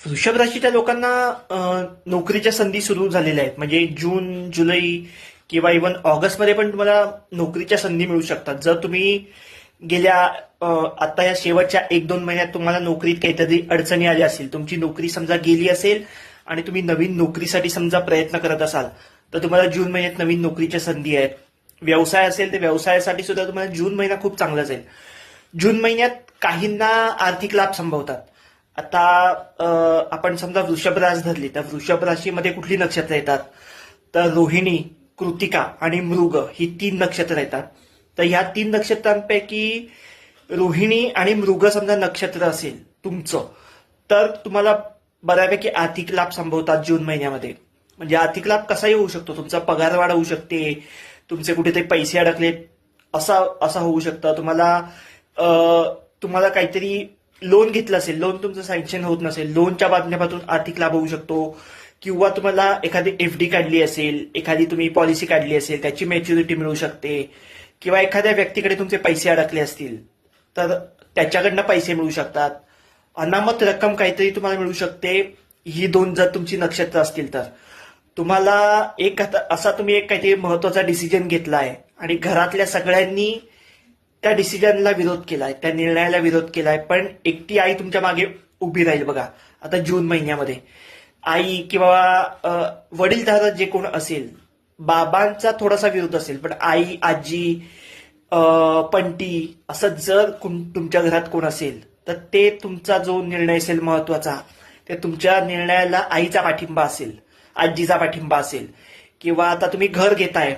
वृषभ राशीच्या लोकांना नोकरीच्या संधी सुरू झालेल्या आहेत. म्हणजे जून, जुलै किंवा इव्हन ऑगस्टमध्ये पण तुम्हाला नोकरीच्या संधी मिळू शकतात. जर तुम्ही गेल्या आता या शेवटच्या 1-2 महिन्यात तुम्हाला नोकरीत काहीतरी अडचणी आल्या असतील, तुमची नोकरी समजा गेली असेल आणि तुम्ही नवीन नोकरीसाठी समजा प्रयत्न करत असाल, तर तुम्हाला जून महिन्यात नवीन नोकरीच्या संधी आहेत. व्यवसाय असेल तर व्यवसायासाठी सुद्धा तुम्हाला जून महिना खूप चांगला जाईल. जून महिन्यात काहींना आर्थिक लाभ संभवतात. आता आपण समजा वृषभ रास धरली तर वृषभ राशीमध्ये कुठली नक्षत्र येतात, तर रोहिणी, कृतिका आणि मृग ही 3 नक्षत्र येतात. तर ह्या 3 नक्षत्रांपैकी रोहिणी आणि मृग समजा नक्षत्र असेल तुमचं, तर तुम्हाला बऱ्यापैकी आर्थिक लाभ संभवतात जून महिन्यामध्ये. म्हणजे आर्थिक लाभ कसाही होऊ शकतो. तुमचा पगार वाढ होऊ शकते, तुमचे कुठेतरी पैसे अडकले असा होऊ शकतं. तुम्हाला काहीतरी लोन घेतलं असेल, लोन तुमचं सँक्शन होत नसेल, लोनच्या माध्यमातून आर्थिक लाभ होऊ शकतो. किंवा तुम्हाला एखादी एफडी काढली असेल, एखादी तुम्ही पॉलिसी काढली असेल, त्याची मॅच्युरिटी मिळू शकते. किंवा एखाद्या व्यक्तीकडे तुमचे पैसे अडकले असतील तर त्याच्याकडनं पैसे मिळू शकतात. अनामत रक्कम काहीतरी तुम्हाला मिळू शकते. ही 2 जर तुमची नक्षत्र असतील तर तुम्हाला तुम्ही एक काहीतरी महत्वाचा डिसिजन घेतला आहे आणि घरातल्या सगळ्यांनी त्या डिसिजनला विरोध केलाय, त्या निर्णयाला विरोध केलाय, पण एकटी आई तुमच्या मागे उभी राहील बघा. आता जून महिन्यामध्ये आई किंवा वडीलधारक जे कोण असेल, बाबांचा थोडासा विरोध असेल, पण आई, आजी, पणती असं जर तुमच्या घरात कोण असेल तर ते तुमचा जो निर्णय असेल महत्वाचा, ते तुमच्या निर्णयाला आईचा पाठिंबा असेल, आजीचा पाठिंबा असेल. किंवा आता तुम्ही घर घेताय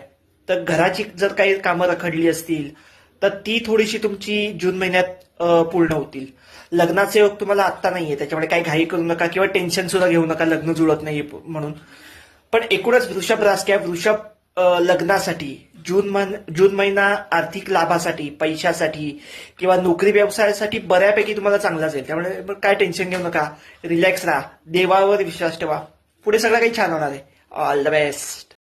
तर घराची जर काही कामं रखडली असतील तर ती थोडीशी तुमची जून महिन्यात पूर्ण होतील. लग्नाचे योग तुम्हाला आत्ता नाहीये, त्याच्यामुळे काही घाई करू नका किंवा टेन्शन सुद्धा घेऊ नका लग्न जुळत नाही म्हणून. पण एकूणच वृषभ रास किंवा वृषभ लग्नासाठी जून महिना आर्थिक लाभासाठी, पैशासाठी किंवा नोकरी व्यवसायासाठी बऱ्यापैकी तुम्हाला चांगला जाईल. त्यामुळे काय टेन्शन घेऊ नका, रिलॅक्स राहा, देवावर विश्वास ठेवा, पुढे सगळं काही छान होणार आहे. All the best.